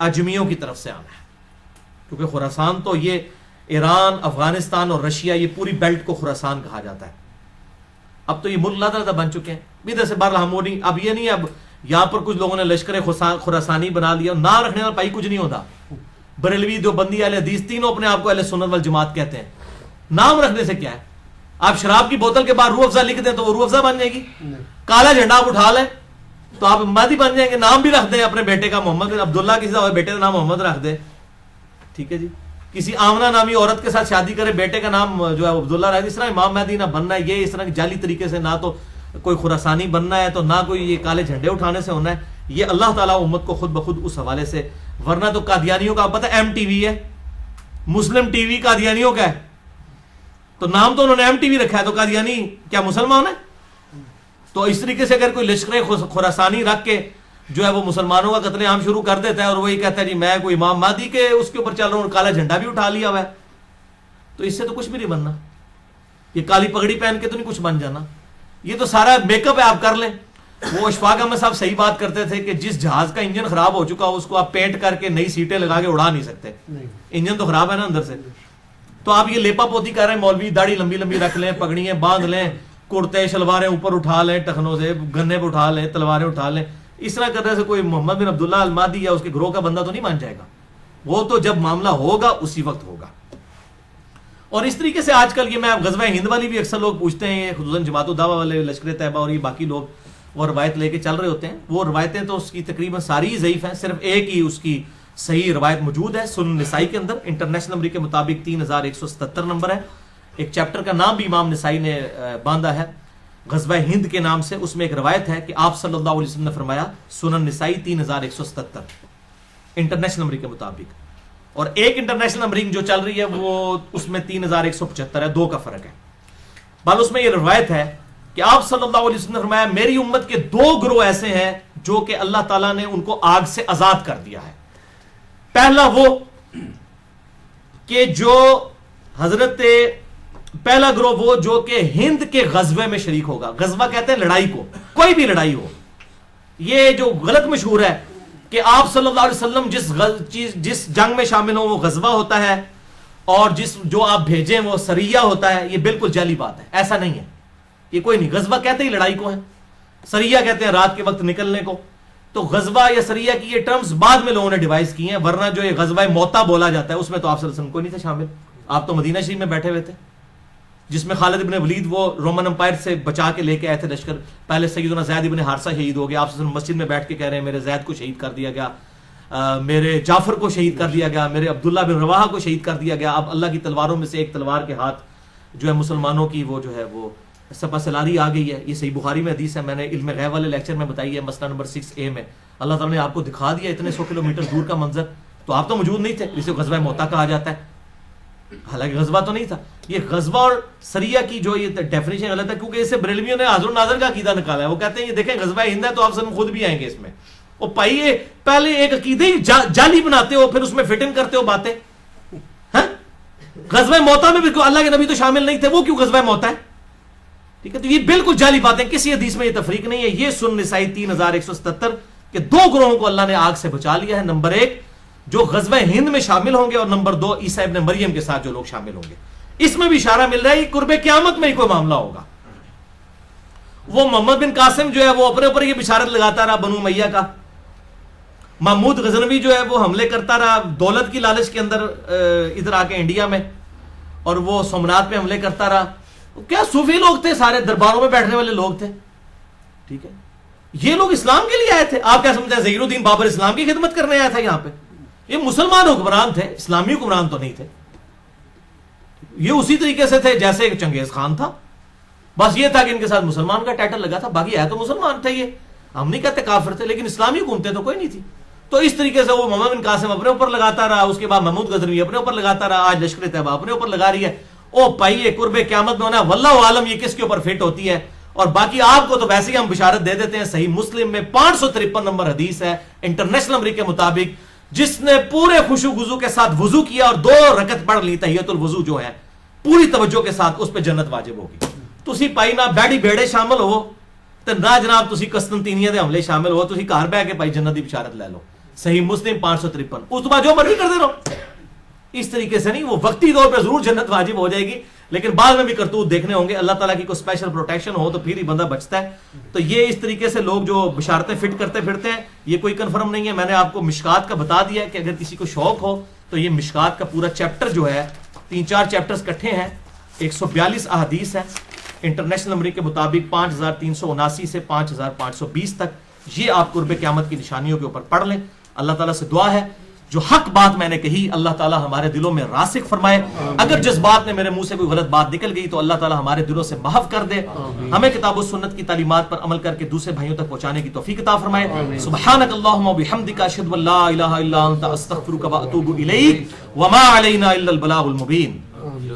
اجمیوں کی طرف سے آنا ہے، کیونکہ خراسان تو یہ ایران، افغانستان اور رشیا، یہ پوری بیلٹ کو خراسان کہا جاتا ہے۔ اب تو یہ ملک علیحدہ بن چکے ہیں ادھر سے بہرحال ہم وہ نہیں، اب یہ نہیں، اب یہاں پر کچھ لوگوں نے لشکر خراسانی بنا لیا، نام رکھنے والا پائی کچھ نہیں ہوتا، بریلوی دیوبندی اہل حدیث تینوں اپنے آپ کو اہل سنت والجماعت کہتے ہیں، نام رکھنے سے کیا ہے؟ آپ شراب کی بوتل کے بعد روح افزا لکھ دیں تو وہ روح افزا بن جائے گی، کالا جھنڈا آپ اٹھا لیں تو آپ مہدی بن جائیں گے، نام بھی رکھ دیں اپنے بیٹے کا محمد بن عبداللہ، کسی کا بیٹے کا نام محمد رکھ دے، ٹھیک ہے جی، کسی آمنہ نامی عورت کے ساتھ شادی کرے، بیٹے کا نام جو ہے عبداللہ رکھ دے، اس طرح امام مہدی نہ بننا ہے، یہ اس طرح جعلی طریقے سے نہ تو کوئی خراسانی بننا ہے تو نہ کوئی یہ کالے جھنڈے اٹھانے سے ہونا ہے، یہ اللہ تعالیٰ امت کو خود بخود اس حوالے سے، ورنہ تو قادیانیوں کا آپ پتہ ایم ٹی وی ہے، مسلم ٹی وی قادیانیوں کا ہے، تو نام تو انہوں نے ایم ٹی وی رکھا ہے، تو قادیانی کیا مسلمان ہے؟ تو اس طریقے سے اگر کوئی لشکر خراسانی رکھ کے جو ہے وہ مسلمانوں کا قتل عام شروع کر دیتا ہے اور وہی کہتا ہے جی میں کوئی امام مہدی کے اس کے اوپر چل رہا ہوں، کالا جھنڈا بھی اٹھا لیا ہوا ہے، تو اس سے تو کچھ بھی نہیں بننا، یہ کالی پگڑی پہن کے تو نہیں کچھ بن جانا، یہ تو سارا میک اپ ہے، آپ کر لیں۔ وہ اشفاق احمد صاحب صحیح بات کرتے تھے کہ جس جہاز کا انجن خراب ہو چکا اس کو آپ پینٹ کر کے نئی سیٹیں لگا کے اڑا نہیں سکتے, انجن تو خراب ہے نا اندر سے. تو آپ یہ لیپا پوتی کر رہے ہیں, مولوی داڑھی لمبی لمبی رکھ لیں, پگڑیاں باندھ لیں, کرتے شلواریں اوپر اٹھا لیں, ٹخنوں سے گنے پہ اٹھا لیں, تلواریں اٹھا لیں, اس طرح کرنے سے کوئی محمد بن عبداللہ المہدی یا اس کے گروہ کا بندہ تو نہیں مان جائے گا. وہ تو جب معاملہ ہوگا اسی وقت ہوگا. اور اس طریقے سے آج کل یہ میں غزوہ ہند والی بھی اکثر لوگ پوچھتے ہیں, خصوصاً جماعت الدعوہ والے, لشکر طیبہ اور یہ باقی لوگ وہ روایت لے کے چل رہے ہوتے ہیں. وہ روایتیں تو اس کی تقریباً ساری ہی ضعیف ہیں, صرف ایک ہی اس کی صحیح روایت موجود ہے سنن نسائی کے اندر, انٹرنیشنل نمبر کے مطابق 3177 نمبر ہے. ایک چیپٹر کا نام بھی امام نسائی نے باندھا ہے غزوہ ہند کے نام سے. اس میں ایک روایت ہے کہ آپ صلی اللہ علیہ وسلم نے فرمایا, سنن نسائی 3177 انٹرنیشنل نمبر کے مطابق, اور ایک انٹرنیشنل نمبرنگ جو چل رہی ہے وہ اس میں 3175 ہے, 2 کا فرق ہے. بل اس میں یہ روایت ہے کہ آپ صلی اللہ علیہ وسلم نے فرمایا میری امت کے 2 گروہ ایسے ہیں جو کہ اللہ تعالیٰ نے ان کو آگ سے آزاد کر دیا ہے. پہلا وہ کہ جو پہلا گروہ وہ جو کہ ہند کے غزوے میں شریک ہوگا. غزوہ کہتے ہیں لڑائی کو, کوئی بھی لڑائی ہو. یہ جو غلط مشہور ہے کہ آپ صلی اللہ علیہ وسلم جس جنگ میں شامل ہوں وہ غزوہ ہوتا ہے, اور جو آپ بھیجیں وہ سریہ ہوتا ہے, یہ بالکل جعلی بات ہے. ایسا نہیں ہے, یہ کوئی نہیں. غزوہ کہتے ہی لڑائی کو ہے, سریہ کہتے ہیں رات کے وقت نکلنے کو. تو غزوہ یا سریہ کی یہ ٹرمز بعد میں لوگوں نے ڈیوائز کی ہیں, ورنہ جو یہ غزوہ موتا بولا جاتا ہے اس میں تو آپ صلی اللہ علیہ وسلم کوئی نہیں تھے شامل. آپ تو مدینہ شریف میں بیٹھے ہوئے تھے, جس میں خالد ابن ولید وہ رومن امپائر سے بچا کے لے کے آئے تھے لشکر. پہلے سیدنا زید ابن حارثہ شہید ہو گیا, آپ صلی اللہ علیہ وسلم مسجد میں بیٹھ کے کہہ رہے ہیں میرے زید کو شہید کر دیا گیا, میرے جعفر کو شہید کر دیا گیا, میرے عبداللہ بن رواحہ کو شہید کر دیا گیا. اب اللہ کی تلواروں میں سے ایک تلوار کے ہاتھ جو ہے مسلمانوں کی وہ جو ہے وہ سپہ سلاری آ گئی ہے. یہ صحیح بخاری میں حدیث ہے, میں نے علم غیب والے لیکچر میں بتائی ہے, مسئلہ نمبر 6A میں. اللہ تعالیٰ نے آپ کو دکھا دیا اتنے 100 کلومیٹر دور کا منظر, تو آپ تو موجود نہیں تھے, اسے غزوہ موتا کہا جاتا ہے, حالانکہ غزوہ تو نہیں تھا. یہ غزوہ اور سریہ کی جو یہ ڈیفینیشن غلط ہے, کیونکہ اسے بریلویوں نے حاضر و ناظر کا عقیدہ نکالا ہے. وہ کہتے ہیں یہ دیکھیں غزوہ ہند ہے تو آپ سب خود بھی آئیں گے اس میں. وہ پائیے پہلے ایک عقیدے ہی جعلی بناتے ہو, پھر اس میں فٹ ان کرتے ہو باتیں. غزوہ موتا میں بھی اللہ کے نبی تو شامل نہیں تھے, وہ کیوں غزوہ موتا ہے؟ ٹھیک ہے, تو یہ بالکل جعلی باتیں, کسی حدیث میں یہ تفریق نہیں ہے. یہ سنن نسائی 3177 کہ 2 گروہوں کو اللہ نے آگ سے بچا لیا ہے. نمبر 1 جو غزوہ ہند میں شامل ہوں گے, اور نمبر 2 عیسیٰ ابن مریم کے ساتھ جو لوگ شامل ہوں گے. اس میں بھی اشارہ مل رہا ہے قرب قیامت میں ہی کوئی معاملہ ہوگا. وہ محمد بن قاسم جو ہے وہ اپنے اوپر یہ بشارت لگاتا رہا بنو امیہ کا. محمود غزنوی جو ہے وہ حملے کرتا رہا دولت کی لالچ کے اندر ادھر آ کے انڈیا میں, اور وہ سومنات پہ حملے کرتا رہا. کیا صوفی لوگ تھے, سارے درباروں میں بیٹھنے والے لوگ تھے. ٹھیک ہے, یہ لوگ اسلام کے لیے آئے تھے. آپ کیا سمجھتے ہیں ظہیر الدین بابر اسلام کی خدمت کرنے آیا تھا یہاں پہ؟ یہ مسلمان حکمران تھے, اسلامی حکمران تو نہیں تھے. یہ اسی طریقے سے تھے جیسے ایک چنگیز خان تھا, بس یہ تھا کہ ان کے ساتھ مسلمان کا ٹائٹل لگا تھا, باقی ہے تو مسلمان تھے. یہ ہم نہیں کہتے کافر تھے, لیکن اسلامی حکومتیں تو کوئی نہیں تھی. تو اس طریقے سے وہ محمد بن قاسم اپنے اوپر لگاتا رہا, اس کے بعد محمود غزنوی اپنے اوپر لگاتا رہا, آج لشکر طیبہ اپنے اوپر لگا رہی ہے. او پائیے قرب قیامت میں ہونا واللہ عالم یہ کس کے اوپر فٹ ہوتی ہے. اور باقی آپ کو تو ویسے ہی ہم بشارت دے دیتے ہیں. صحیح مسلم میں 553 نمبر حدیث ہے انٹرنیشنل نمبر کے مطابق, جس نے پورے خوشو گزو کے ساتھ وضو کیا اور 2 رکعت پڑھ لی تحیت الوضو جو ہے پوری توجہ کے ساتھ, اس پہ جنت واجب ہوگی. تسی پائی نہ بیڑی بیڑے شامل ہو تے نہ جناب تسی قسطنطینیہ دے حملے شامل ہو, تسی گھر بیٹھ کے پائی جنت دی بشارت لے لو. صحیح مسلم 553. اس تو بعد جو مرضی کر دے رہو. اس طریقے سے نہیں, وہ وقتی طور پہ ضرور جنت واجب ہو جائے گی, لیکن بعد میں بھی کرتوت دیکھنے ہوں گے. اللہ تعالیٰ کی کوئی اسپیشل پروٹیکشن ہو تو پھر ہی بندہ بچتا ہے. تو یہ اس طریقے سے لوگ جو بشارتیں فٹ کرتے پھرتے ہیں, یہ کوئی کنفرم نہیں ہے. میں نے آپ کو مشکات کا بتا دیا کہ اگر کسی کو شوق ہو تو یہ مشکات کا پورا چیپٹر جو ہے 3-4 چیپٹرز کٹھے ہیں, 142 احادیث ہیں انٹرنیشنل نمبر کے مطابق 5379 سے 5520 تک. یہ آپ قرب قیامت کی نشانیوں کے اوپر پڑھ لیں. اللہ تعالیٰ سے دعا ہے جو حق بات میں نے کہی اللہ تعالیٰ ہمارے دلوں میں راسخ فرمائے. اگر جس بات نے میرے منہ سے کوئی غلط بات نکل گئی تو اللہ تعالیٰ ہمارے دلوں سے محو کر دے. ہمیں کتاب و سنت کی تعلیمات پر عمل کر کے دوسرے بھائیوں تک پہنچانے کی توفیق عطا فرمائے. سبحانک اللہم و بحمدک اشہد ان لا الہ الا انت استغفرک و اتوب الیک وما علینا الا البلاغ المبین.